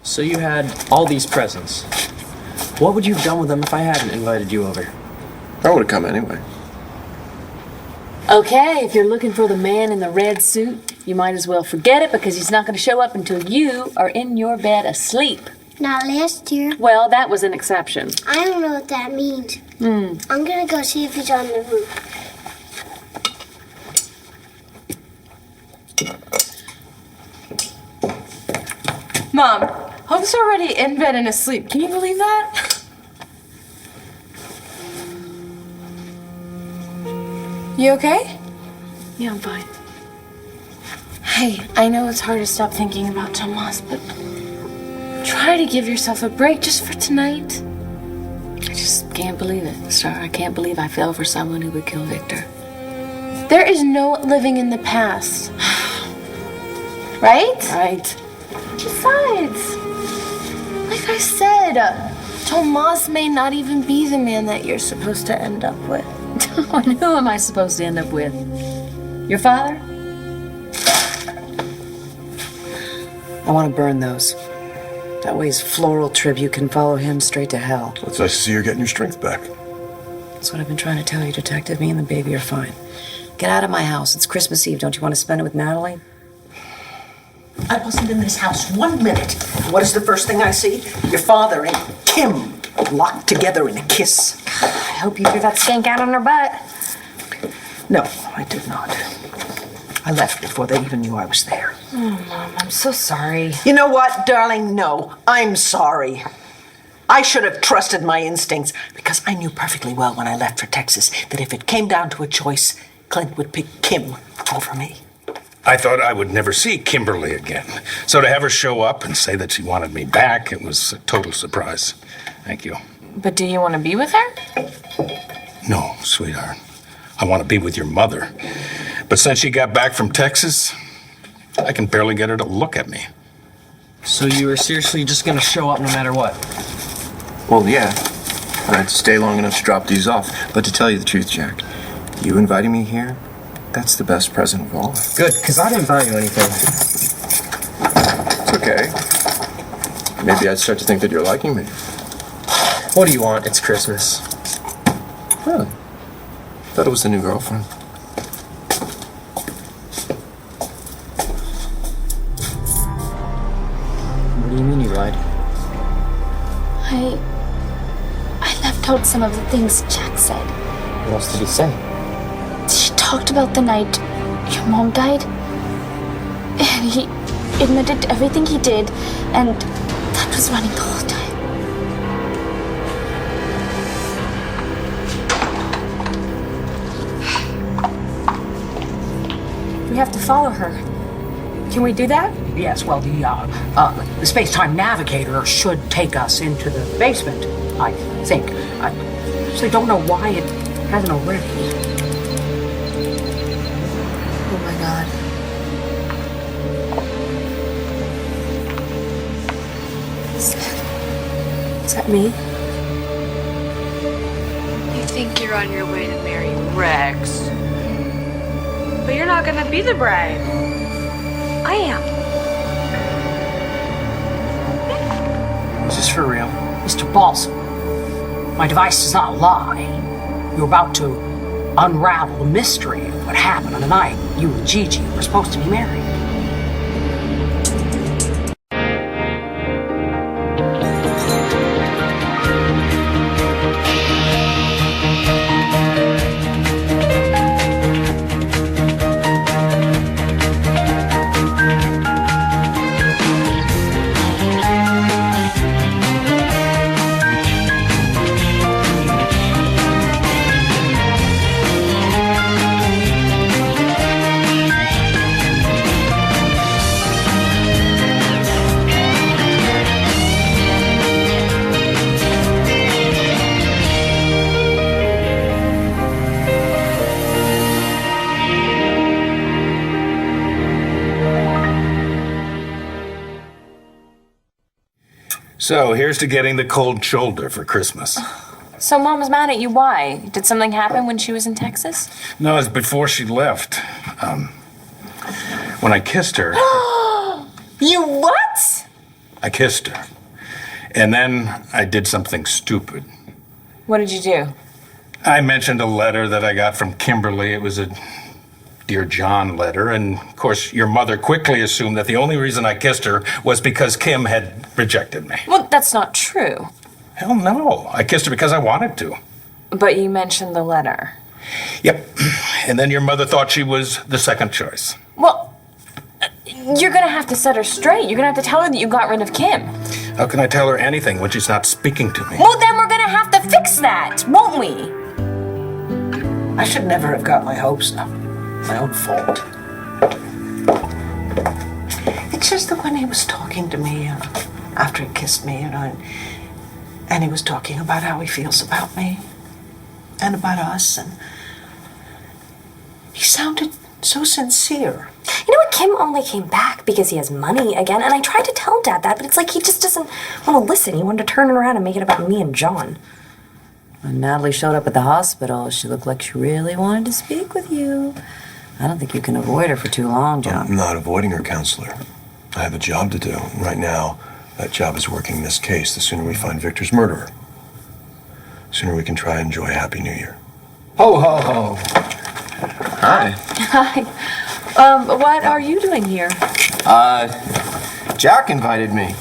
So you had all these presents. What would you have done with them if I hadn't invited you over? I would have come anyway. Okay, if you're looking for the man in the red suit, you might as well forget it because he's not going to show up until you are in your bed asleep. Not last year. Well, that was an exception. I don't know what that means. I'm gonna go see if he's on the roof. Mom, Hope's already in bed and asleep. Can you believe that? You okay? Yeah, I'm fine. Hey, I know it's hard to stop thinking about Tomas, but try to give yourself a break just for tonight. I just can't believe it, Star. I can't believe I fell for someone who would kill Victor. There is no living in the past. Right? Right. Besides, like I said, Tomas may not even be the man that you're supposed to end up with. And who am I supposed to end up with? Your father? I want to burn those. That way his floral tribute can follow him straight to hell. It's nice to see you're getting your strength back. That's what I've been trying to tell you, Detective. Me and the baby are fine. Get out of my house. It's Christmas Eve. Don't you want to spend it with Natalie? I wasn't in this house 1 minute. What is the first thing I see? Your father and Kim locked together in a kiss. I hope you threw that skank out on her butt. No, I did not. I left before they even knew I was there. Oh, Mom, I'm so sorry. You know what, darling? No, I'm sorry. I should have trusted my instincts because I knew perfectly well when I left for Texas that if it came down to a choice, Clint would pick Kim over me. I thought I would never see Kimberly again. So to have her show up and say that she wanted me back, it was a total surprise. Thank you. But do you want to be with her? No, sweetheart. I want to be with your mother. But since she got back from Texas, I can barely get her to look at me. So you were seriously just gonna show up no matter what? Well, yeah. I'd stay long enough to drop these off. But to tell you the truth, Jack, you inviting me here, that's the best present of all. Good, because I didn't buy you anything. It's okay. Maybe I'd start to think that you're liking me. What do you want? It's Christmas. Really? Thought it was the new girlfriend. What do you mean you lied? I left out some of the things Jack said. What else did he say? She talked about the night your mom died. And he admitted to everything he did, and that was running the whole time. We have to follow her. Can we do that? Yes, well, the space-time navigator should take us into the basement, I think. I actually don't know why it hasn't already. Oh my God. Is that me? You think you're on your way to marry Rex. But you're not gonna be the bride. I am. Is this for real? Mr. Balsam, my device does not lie. You're about to unravel the mystery of what happened on the night you and Gigi were supposed to be married. So here's to getting the cold shoulder for Christmas. So Mom's mad at you. Why? Did something happen when she was in Texas? No, it's before she left. When I kissed her... You what? I kissed her. And then I did something stupid. What did you do? I mentioned a letter that I got from Kimberly. It was a Dear John letter. And, of course, your mother quickly assumed that the only reason I kissed her was because Kim had rejected me. Well, that's not true. Hell no. I kissed her because I wanted to. But you mentioned the letter. Yep. And then your mother thought she was the second choice. Well, you're gonna have to set her straight. You're gonna have to tell her that you got rid of Kim. How can I tell her anything when she's not speaking to me? Well, then we're gonna have to fix that, won't we? I should never have got my hopes up. My own fault. It's just that when he was talking to me after he kissed me, and he was talking about how he feels about me and about us, and he sounded so sincere. You know what? Kim only came back because he has money again, and I tried to tell Dad that, but it's like he just doesn't want to listen. He wanted to turn it around and make it about me and John. When Natalie showed up at the hospital, she looked like she really wanted to speak with you. I don't think you can avoid her for too long, John. I'm not avoiding her, counselor. I have a job to do. Right now, that job is working this case. The sooner we find Victor's murderer, the sooner we can try and enjoy a happy new year. Ho, ho, ho. Hi. Hi. What are you doing here? Jack invited me.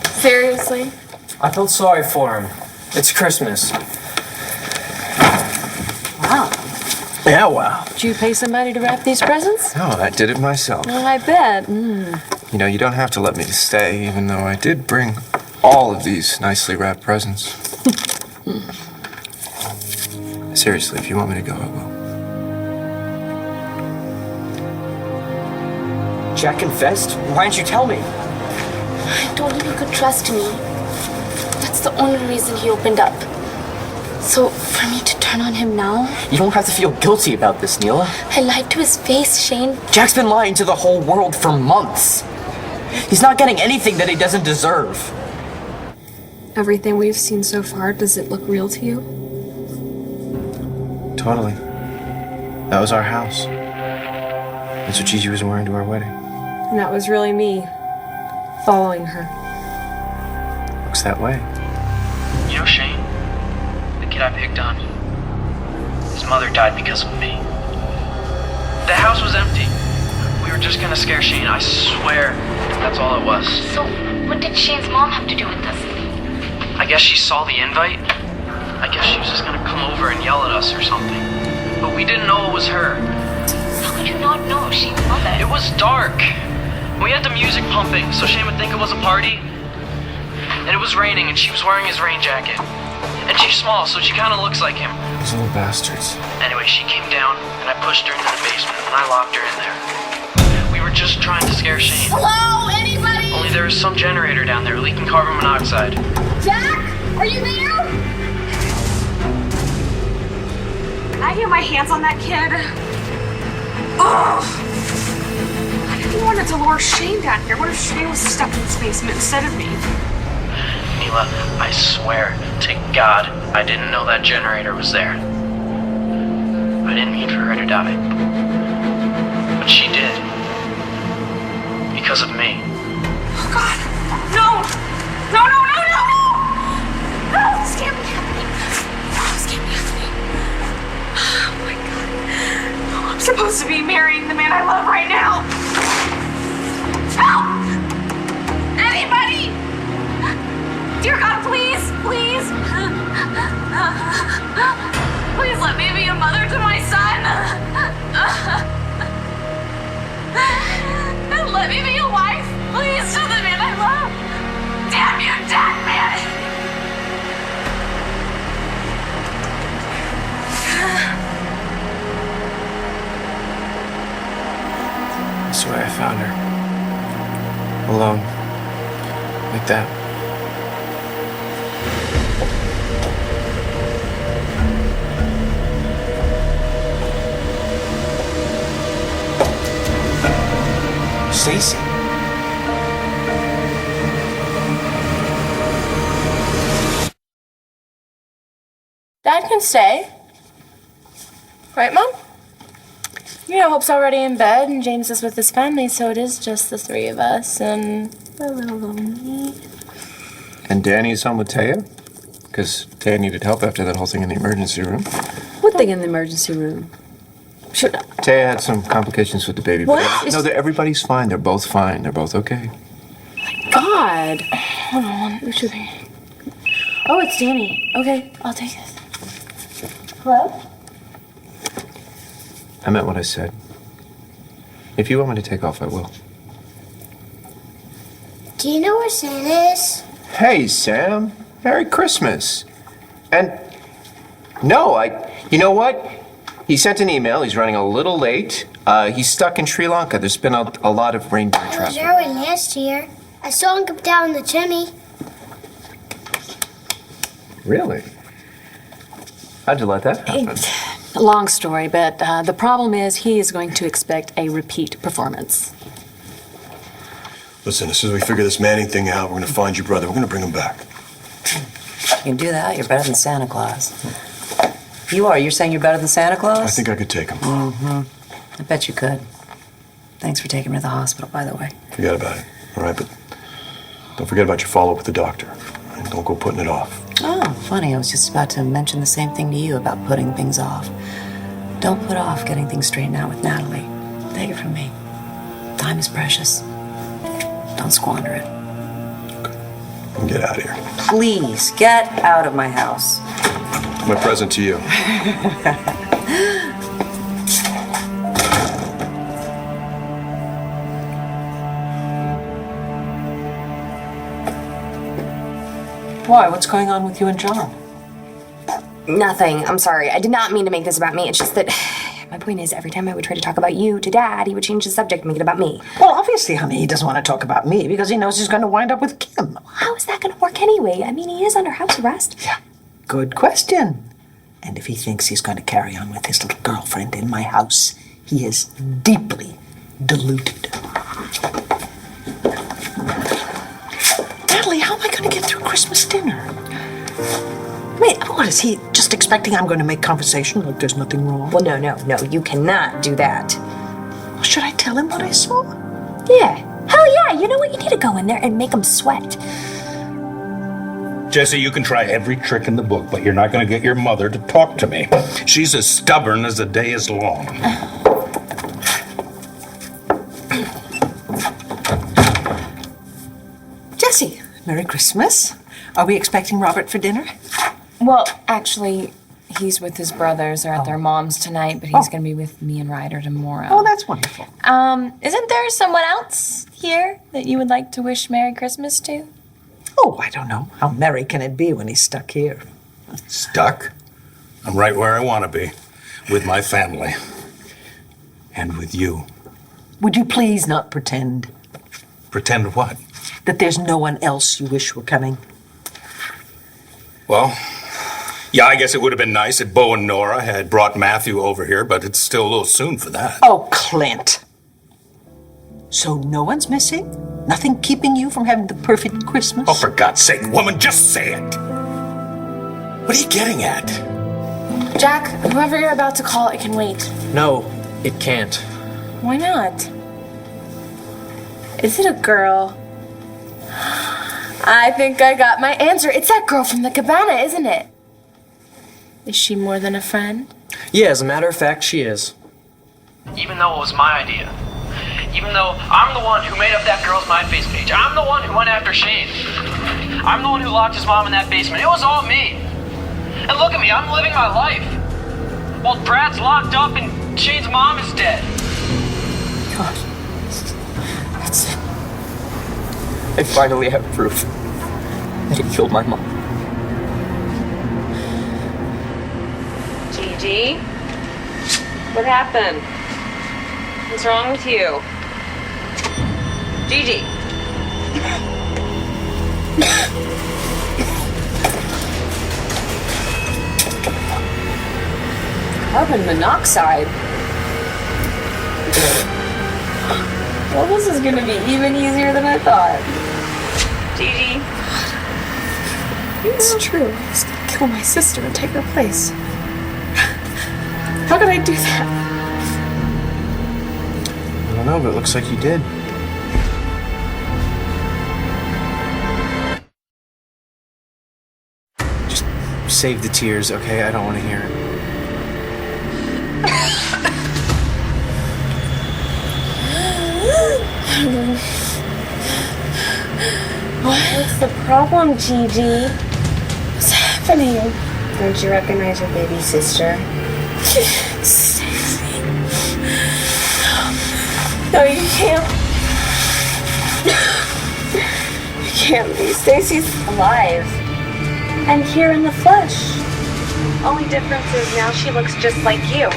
Seriously? I felt sorry for him. It's Christmas. Wow. Yeah, wow. Did you pay somebody to wrap these presents? No, I did it myself. Well, I bet. You know, you don't have to let me stay, even though I did bring all of these nicely wrapped presents. Seriously, if you want me to go, I will. Jack confessed? Why didn't you tell me? I told him he could trust me. That's the only reason he opened up. So, for me to turn on him now? You don't have to feel guilty about this, Neela. I lied to his face, Shane. Jack's been lying to the whole world for months. He's not getting anything that he doesn't deserve. Everything we've seen so far, does it look real to you? Totally. That was our house. That's what Gigi was wearing to our wedding. And that was really me, following her. Looks that way. You know Shane? The kid I picked on. His mother died because of me. The house was empty. We were just gonna scare Shane, I swear. That's all it was. So, what did Shane's mom have to do with this? I guess she saw the invite. I guess she was just gonna come over and yell at us or something. But we didn't know it was her. How could you not know Shane's mother? It was dark. We had the music pumping, so Shane would think it was a party. And it was raining, and she was wearing his rain jacket. And she's small, so she kind of looks like him. Those little bastards. Anyway, she came down, and I pushed her into the basement, and I locked her in there. We were just trying to scare Shane. Hello, anybody? Only there was some generator down there leaking carbon monoxide. Jack, are you there? Can I get my hands on that kid? Ugh! I didn't want to lure Shane down here. What if Shane was stuck in this basement instead of me? Neela, I swear to God, I didn't know that generator was there. I didn't mean for her to die. But she did. Because of me. Oh God! No! No, no, no, no, no! No! This can't be happening. No, this can't be happening. Oh my God. No, I'm supposed to be marrying the man I love right now. Help! Anybody! Dear God, please, please. Please let me be a mother to my son. And let me be a wife, please, to the man I love. Damn you, dead man! That's the way I found her. Alone. Like that. Stacy. Dad can stay. Right, Mom? You know, Hope's already in bed, and James is with his family, so it is just the three of us, and A little lonely. And Danny's home with Taya? Because Taya needed help after that whole thing in the emergency room. What thing in the emergency room? Should I? Taya had some complications with the baby. What? No, everybody's fine. They're both fine. They're both okay. God. Hold on. Who should be? Oh, it's Danny. Okay, I'll take this. Hello? I meant what I said. If you want me to take off, I will. Do you know where Santa is? Hey, Sam. Merry Christmas. And no, you know what? He sent an email. He's running a little late. He's stuck in Sri Lanka. There's been a lot of reindeer I was traffic. there when last year. I saw him come down the chimney. Really? How'd you let that happen? Long story, but the problem is he is going to expect a repeat performance. Listen, as soon as we figure this Manning thing out, we're going to find your brother. We're going to bring him back. You can do that. You're better than Santa Claus. You are. You're saying you're better than Santa Claus? I think I could take him. I bet you could. Thanks for taking me to the hospital, by the way. Forget about it. All right, but don't forget about your follow-up with the doctor. And don't go putting it off. Oh, funny. I was just about to mention the same thing to you about putting things off. Don't put off getting things straightened out with Natalie. Take it from me. Time is precious. Don't squander it. Okay. Get out of here. Please, get out of my house. My present to you. Why? What's going on with you and John? Nothing. I'm sorry. I did not mean to make this about me. It's just that my point is, every time I would try to talk about you to Dad, he would change the subject and make it about me. Well, obviously, honey, he doesn't want to talk about me because he knows he's going to wind up with Kim. How is that going to work anyway? I mean, he is under house arrest. Yeah, good question. And if he thinks he's going to carry on with his little girlfriend in my house, he is deeply deluded. Natalie, how am I going to get through Christmas dinner? I mean, what, is he just expecting I'm going to make conversation like there's nothing wrong? Well, no, you cannot do that. Well, should I tell him what I saw? Yeah. Hell yeah, you know what? You need to go in there and make him sweat. Jesse, you can try every trick in the book, but you're not going to get your mother to talk to me. She's as stubborn as the day is long. Jesse, Merry Christmas. Are we expecting Robert for dinner? Well, actually, he's with his brothers. They're at their mom's tonight, but he's going to be with me and Ryder tomorrow. Oh, that's wonderful. Isn't there someone else here that you would like to wish Merry Christmas to? Oh, I don't know. How merry can it be when he's stuck here? Stuck? I'm right where I want to be, with my family. And with you. Would you please not pretend Pretend what? that there's no one else you wish were coming? Well, yeah, I guess it would have been nice if Bo and Nora had brought Matthew over here, but it's still a little soon for that. Oh, Clint. So no one's missing? Nothing keeping you from having the perfect Christmas? Oh, for God's sake, woman, just say it! What are you getting at? Jack, whoever you're about to call, it can wait. No, it can't. Why not? Is it a girl? I think I got my answer. It's that girl from the cabana, isn't it? Is she more than a friend? Yeah, as a matter of fact, she is. Even though it was my idea. Even though I'm the one who made up that girl's MySpace page. I'm the one who went after Shane. I'm the one who locked his mom in that basement. It was all me. And look at me, I'm living my life. While Brad's locked up and Shane's mom is dead. God. That's it. I finally have proof that he killed my mom. Gigi? What happened? What's wrong with you? Gigi? Carbon monoxide. Well, this is gonna be even easier than I thought. Gigi? It's true. He's gonna kill my sister and take her place. How could I do that? I don't know, but it looks like you did. save the tears, okay? I don't want to hear it. What's the problem, Gigi? What's happening? Don't you recognize your baby sister? Stacy. No, you can't. You can't be. Stacy's alive. And here in the flesh. Only difference is now she looks just like you.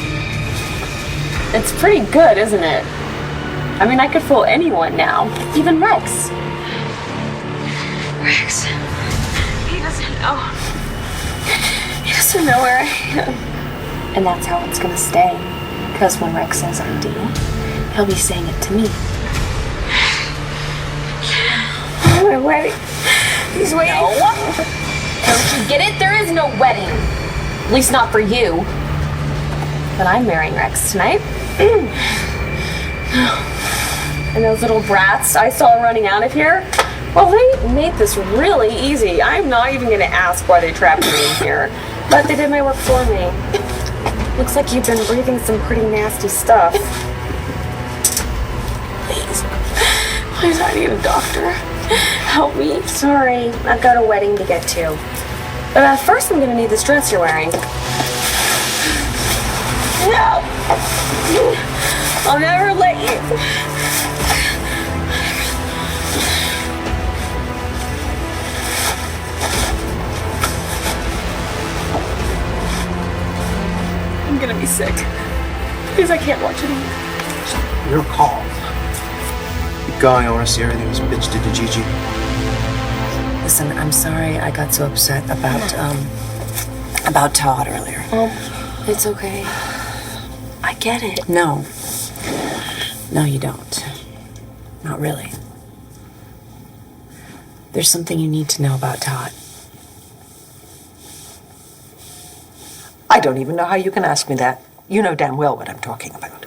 It's pretty good, isn't it? I mean, I could fool anyone now. Even Rex. Rex. He doesn't know. He doesn't know where I am. And that's how it's gonna stay. Because when Rex says I do, he'll be saying it to me. Oh, my wedding. He's waiting. No. Don't you get it? There is no wedding. At least not for you. But I'm marrying Rex tonight. And those little brats I saw running out of here, well, they made this really easy. I'm not even gonna ask why they trapped me in here. But they did my work for me. Looks like you've been breathing some pretty nasty stuff. Please, I need a doctor. Help me. Sorry, I've got a wedding to get to. But first I'm gonna need this dress you're wearing. No! I'll never let you. I'm gonna be sick. Please, I can't watch it anymore. Your call. Keep going. I want to see everything this bitch did to Gigi. Listen, I'm sorry I got so upset about Todd earlier. It's okay. I get it. No. No, you don't. Not really. There's something you need to know about Todd. I don't even know how you can ask me that. You know damn well what I'm talking about.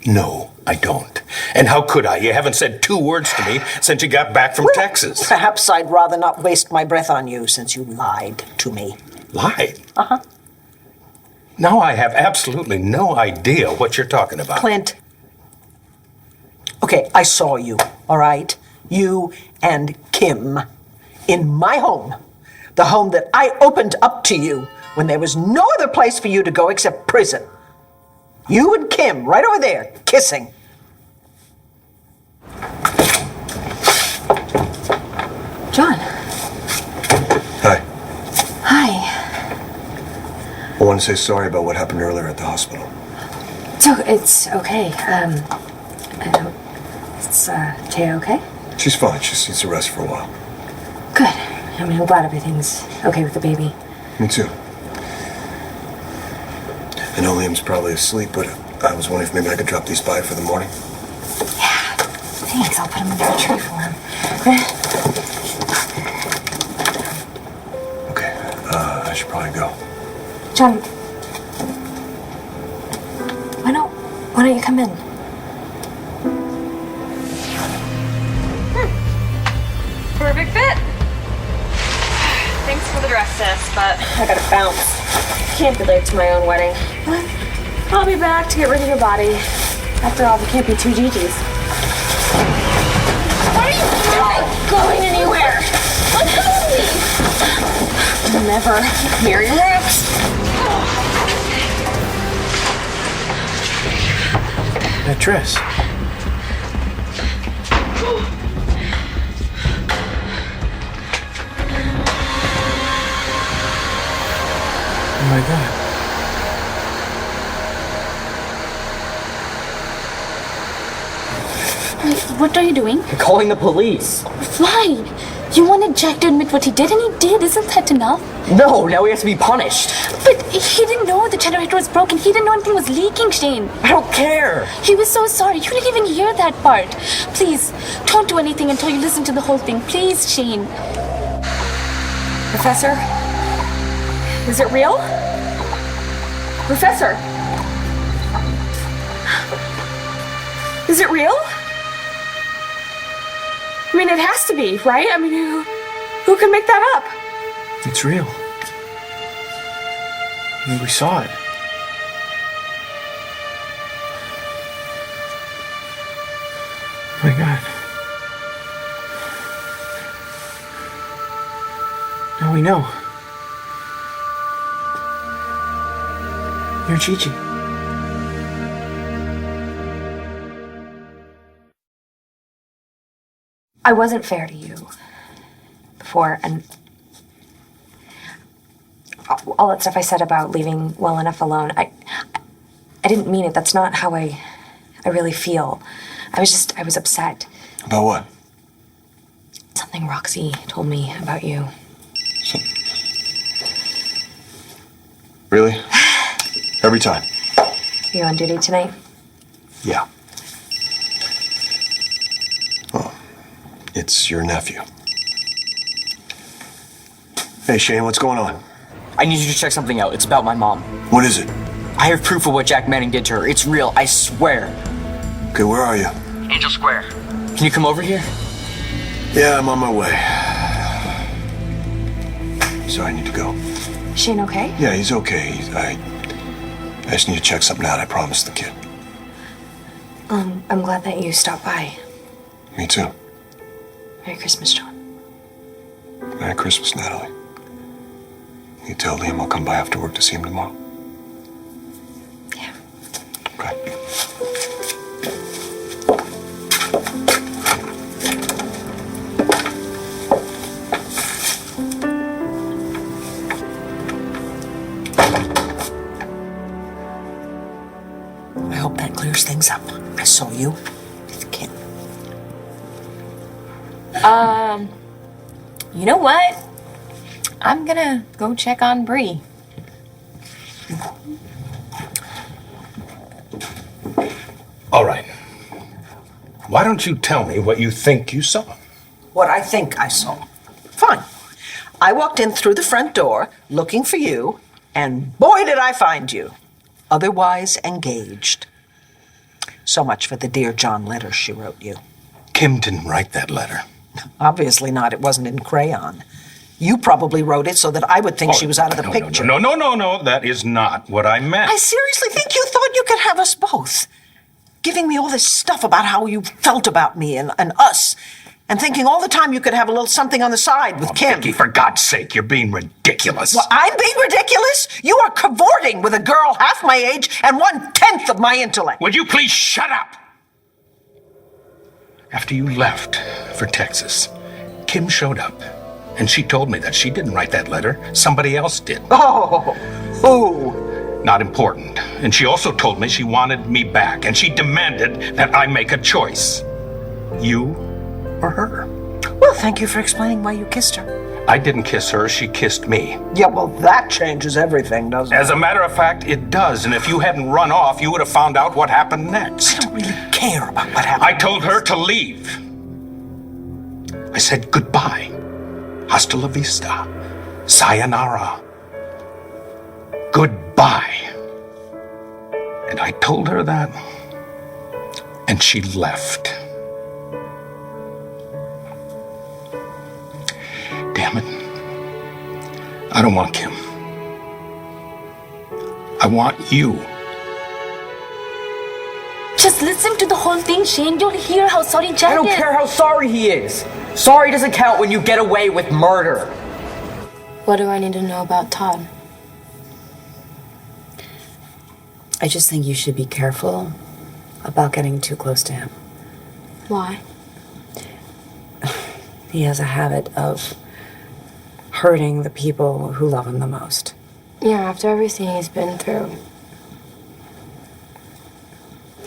No, I don't. And how could I? You haven't said 2 words to me since you got back from Texas. Perhaps I'd rather not waste my breath on you since you lied to me. Lied? Uh-huh. Now I have absolutely no idea what you're talking about. Clint. Okay, I saw you, all right? You and Kim in my home. The home that I opened up to you when there was no other place for you to go except prison. You and Kim, right over there, kissing. John. Hi. Hi. I want to say sorry about what happened earlier at the hospital. It's okay. Is Taya okay? She's fine. She just needs to rest for a while. Good. I mean, I'm glad everything's okay with the baby. Me too. I know Liam's probably asleep, but I was wondering if maybe I could drop these by for the morning. Yeah. Thanks. I'll put him in the tree for him. Okay. I should probably go. John. Why don't you come in? Perfect fit. Thanks for the dress, sis, but I gotta bounce. Can't be late to my own wedding. But I'll be back to get rid of your body. After all, there can't be 2 Gigi's. What are you doing? Not going anywhere. Let go of me. You'll never marry Rex. That dress. Oh my God. Wait, what are you doing? I'm calling the police. Why? You wanted Jack to admit what he did, and he did. Isn't that enough? No, now he has to be punished. But he didn't know the generator was broken. He didn't know anything was leaking, Shane. I don't care. He was so sorry. You didn't even hear that part. Please, don't do anything until you listen to the whole thing. Please, Shane. Professor? Is it real? Professor? Is it real? I mean, it has to be, right? I mean, who can make that up? It's real. We saw it. Oh my God. Now we know. You're Gigi. I wasn't fair to you before, and all that stuff I said about leaving well enough alone, I didn't mean it. That's not how I really feel. I was upset. About what? Something Roxy told me about you. Really? Every time? You on duty tonight? Yeah. Oh, it's your nephew. Hey, Shane, what's going on? I need you to check something out. It's about my mom. What is it? I have proof of what Jack Manning did to her. It's real, I swear. Okay, where are you? Angel Square. Can you come over here? Yeah, I'm on my way. So I need to go. Shane okay? Yeah, he's okay. I just need to check something out. I promised the kid. I'm glad that you stopped by. Me too. Merry Christmas, John. Merry Christmas, Natalie. You tell Liam I'll come by after work to see him tomorrow. Yeah. Okay. I hope that clears things up. I saw you with Kim. You know what? I'm gonna go check on Bree. All right. Why don't you tell me what you think you saw? What I think I saw. Fine. I walked in through the front door looking for you, and boy, did I find you. Otherwise engaged. So much for the Dear John letter she wrote you. Kim didn't write that letter. Obviously not. It wasn't in crayon. You probably wrote it so that I would think she was out of the picture. No. That is not what I meant. I seriously think you thought you could have us both. Giving me all this stuff about how you felt about me and us. And thinking all the time you could have a little something on the side with Kim. Vicky, for God's sake, you're being ridiculous. Well, I'm being ridiculous? You are cavorting with a girl half my age and 1/10 of my intellect. Would you please shut up? After you left for Texas, Kim showed up, and she told me that she didn't write that letter. Somebody else did. Oh, who? Not important. And she also told me she wanted me back, and she demanded that I make a choice. You or her. Well, thank you for explaining why you kissed her. I didn't kiss her, she kissed me. Yeah, well, that changes everything, doesn't it? As a matter of fact, it does. And if you hadn't run off, you would have found out what happened next. I don't really care about what happened. I told her to leave. I said goodbye. Hasta la vista. Sayonara. Goodbye. And I told her that, and she left. Damn it. I don't want Kim. I want you. Just listen to the whole thing, Shane. You'll hear how sorry Jack is. I don't care how sorry he is. Sorry doesn't count when you get away with murder. What do I need to know about Todd? I just think you should be careful about getting too close to him. Why? He has a habit of hurting the people who love him the most. Yeah, after everything he's been through.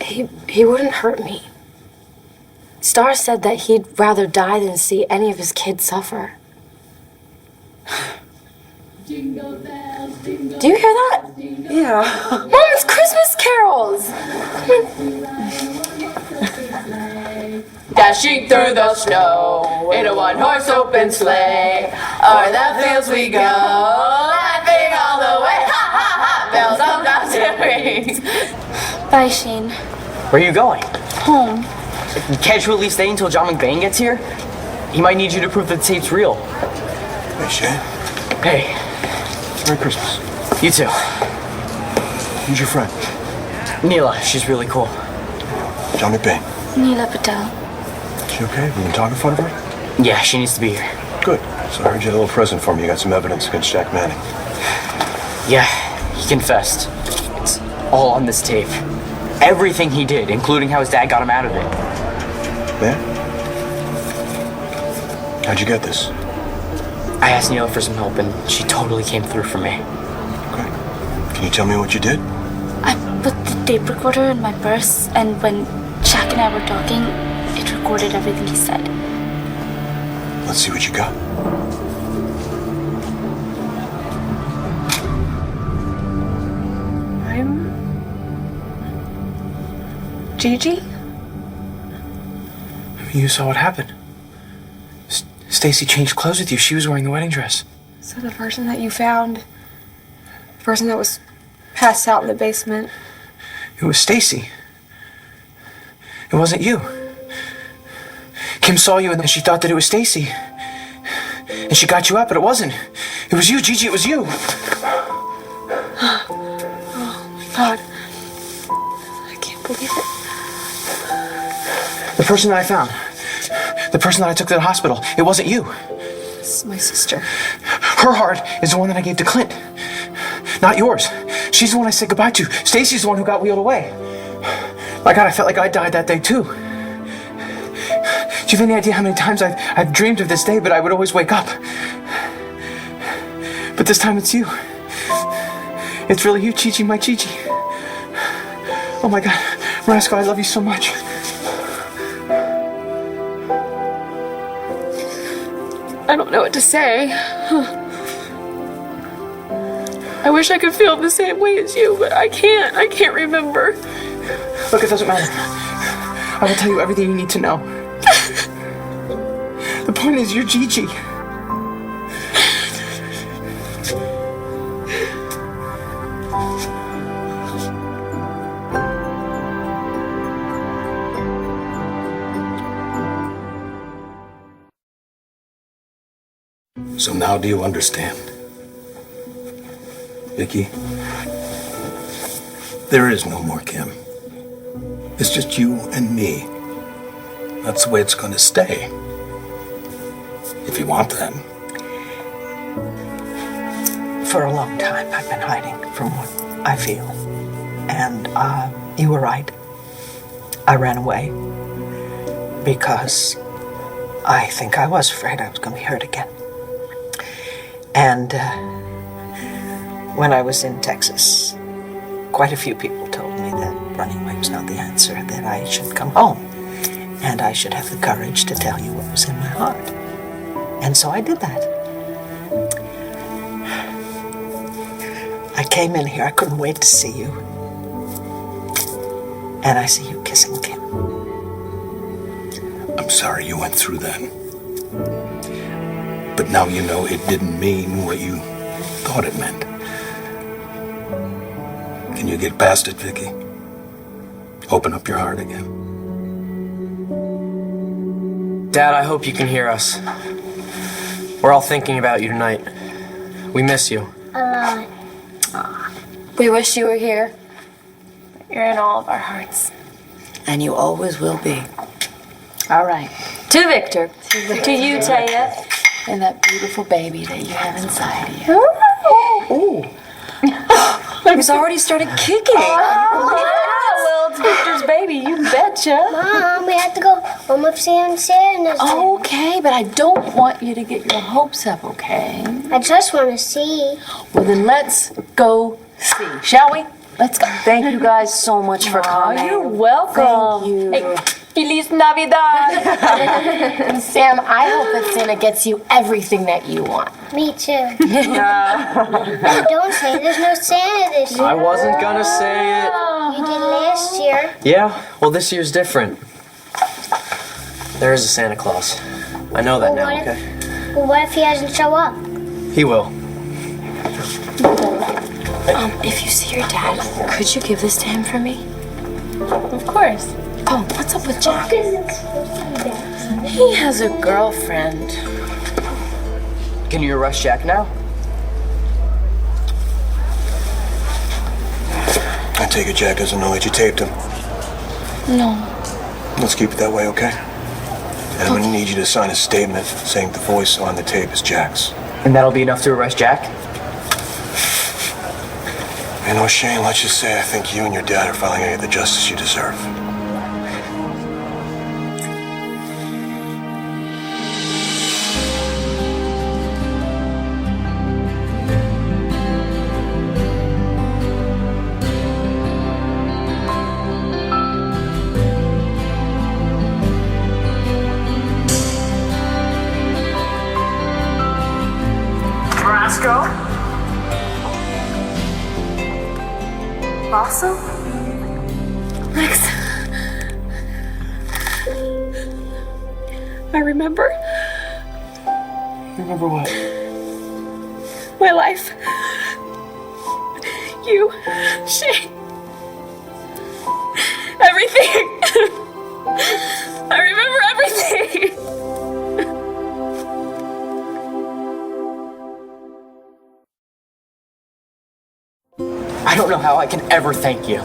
He wouldn't hurt me. Star said that he'd rather die than see any of his kids suffer. Do you hear that? Yeah. Mom, it's Christmas carols! Dashing through the snow in a one-horse open sleigh. O'er the fields we go, laughing all the way. Ha ha ha! Bells on down rings. Bye, Shane. Where are you going? Home. Can't you at least stay until John McBain gets here? He might need you to prove that the tape's real. Hey, Shane. Hey. Merry Christmas. You too. Who's your friend? Neela, she's really cool. Tell me, Payne. Neela Patel. She okay? Have you been talking in front of her? Yeah, she needs to be here. Good. So I heard you had a little present for me. You got some evidence against Jack Manning. Yeah, he confessed. It's all on this tape. Everything he did, including how his dad got him out of it. Man? How'd you get this? I asked Neela for some help, and she totally came through for me. Okay. Can you tell me what you did? I put the tape recorder in my purse, and when Jack and I were talking, it recorded everything he said. Let's see what you got. I'm Gigi? You saw what happened. Stacy changed clothes with you. She was wearing the wedding dress. So the person that you found, the person that was passed out in the basement. It was Stacy. It wasn't you. Kim saw you and then she thought that it was Stacy. And she got you up, but it wasn't. It was you, Gigi, it was you. Oh my God. I can't believe it. The person that I found. The person that I took to the hospital. It wasn't you. This is my sister. Her heart is the one that I gave to Clint. Not yours. She's the one I said goodbye to. Stacy's the one who got wheeled away. My God, I felt like I died that day too. Do you have any idea how many times I've dreamed of this day, but I would always wake up? But this time it's you. It's really you, Gigi, my Gigi. Oh my God, Marasco, I love you so much. I don't know what to say. I wish I could feel the same way as you, but I can't. I can't remember. Look, it doesn't matter. I will tell you everything you need to know. The point is, you're Gigi. So now do you understand? Vicky, there is no more Kim. It's just you and me. That's the way it's going to stay. If you want that. For a long time, I've been hiding from what I feel. And you were right. I ran away because I think I was afraid I was going to be hurt again. And when I was in Texas, quite a few people told me that running away was not the answer, that I should come home. And I should have the courage to tell you what was in my heart. And so I did that. I came in here, I couldn't wait to see you. And I see you kissing Kim. I'm sorry you went through that. But now you know it didn't mean what you thought it meant. Can you get past it, Vicky? Open up your heart again. Dad, I hope you can hear us. We're all thinking about you tonight. We miss you. A lot. We wish you were here. You're in all of our hearts. And you always will be. All right. To Victor. To you, Taya. And that beautiful baby that you have inside of you. Ooh. He's already started kicking. Oh, yeah. Well, it's Victor's baby. You betcha. Mom, we have to go home up Santa's. Okay, but I don't want you to get your hopes up, okay? I just want to see. Well, then let's go see, shall we? Let's go. Thank you guys so much for coming. You're welcome. Thank you. Hey, Feliz Navidad. And Sam, I hope that Santa gets you everything that you want. Me too. Hey, don't say there's no Santa this year. I wasn't gonna say it. You did last year. Yeah, well, this year's different. There is a Santa Claus. I know that now, okay? Well, what if he doesn't show up? He will. If you see your dad, could you give this to him for me? Of course. Oh, what's up with Jack? He has a girlfriend. Can you arrest Jack now? I take it Jack doesn't know that you taped him. No. Let's keep it that way, okay? And I'm gonna need you to sign a statement saying the voice on the tape is Jack's. And that'll be enough to arrest Jack? You know, Shane, let's just say I think you and your dad are finally gonna get the justice you deserve. Also? Max. I remember. Remember what? My life. You. Shane. Everything. I remember everything. I don't know how I can ever thank you.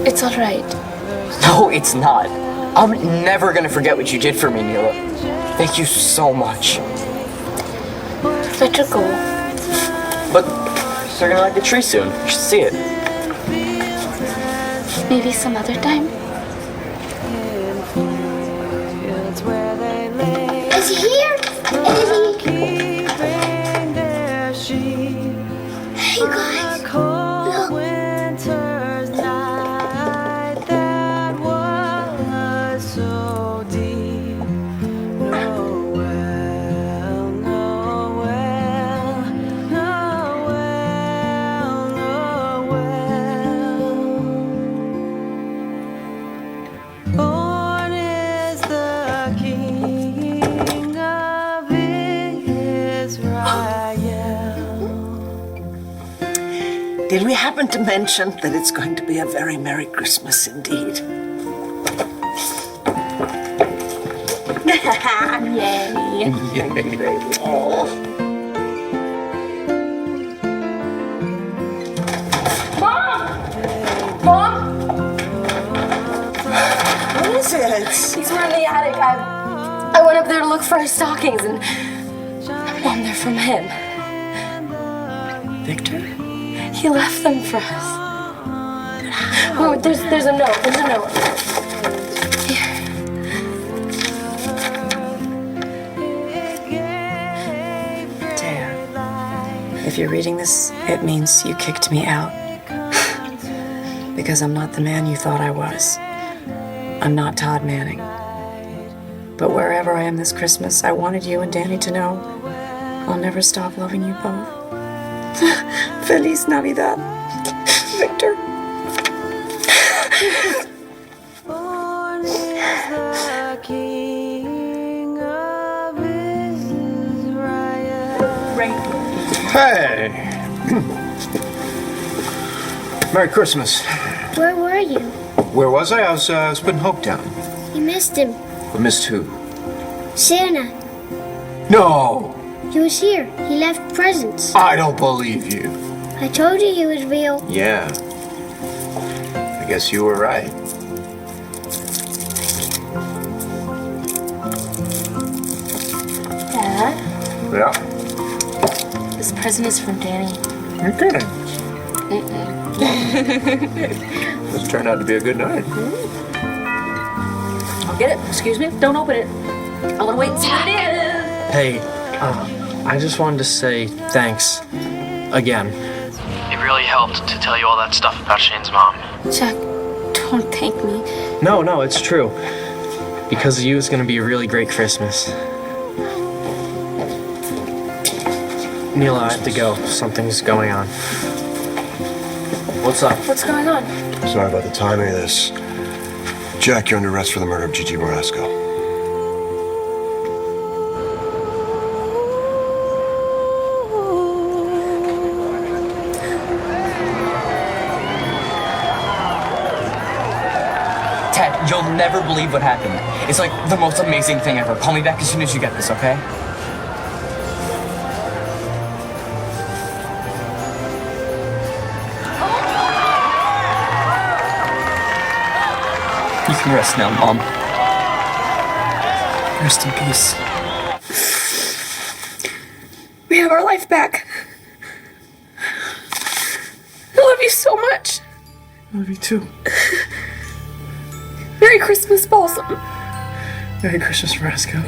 It's all right. No, it's not. I'm never gonna forget what you did for me, Neela. Thank you so much. Let her go. But they're gonna light the tree soon. You should see it. Maybe some other time. Is he here? Is he? Hey guys, look. Did we happen to mention that it's going to be a very Merry Christmas indeed? Yay. Mom! What is it? He's we're in the attic. I went up there to look for his stockings and Mom, they're from him. Victor? He left them for us. Oh, there's a note. There's a note. Taya, if you're reading this, it means you kicked me out. Because I'm not the man you thought I was. I'm not Todd Manning. But wherever I am this Christmas, I wanted you and Danny to know I'll never stop loving you both. Feliz Navidad, Victor. Hey! Merry Christmas. Where were you? Where was I? I was putting Hope down. You missed him. I missed who? Santa. No! He was here. He left presents. I don't believe you. I told you he was real. Yeah. I guess you were right. Dad, Yeah? this present is from Danny. Okay. This turned out to be a good night. I'll get it. Excuse me. Don't open it. I want to wait and see what it is. Hey, I just wanted to say thanks. Again. It really helped to tell you all that stuff about Shane's mom. Jack, don't thank me. No, it's true. Because of you, it's gonna be a really great Christmas. Neela, I have to go. Something's going on. What's up? What's going on? Sorry about the timing of this. Jack, you're under arrest for the murder of Gigi Marasco. Ted, you'll never believe what happened. It's like the most amazing thing ever. Call me back as soon as you get this, okay? You can rest now, Mom. Rest in peace. We have our life back. I love you so much. I love you too. Merry Christmas, Balsam. Merry Christmas, Roscoe.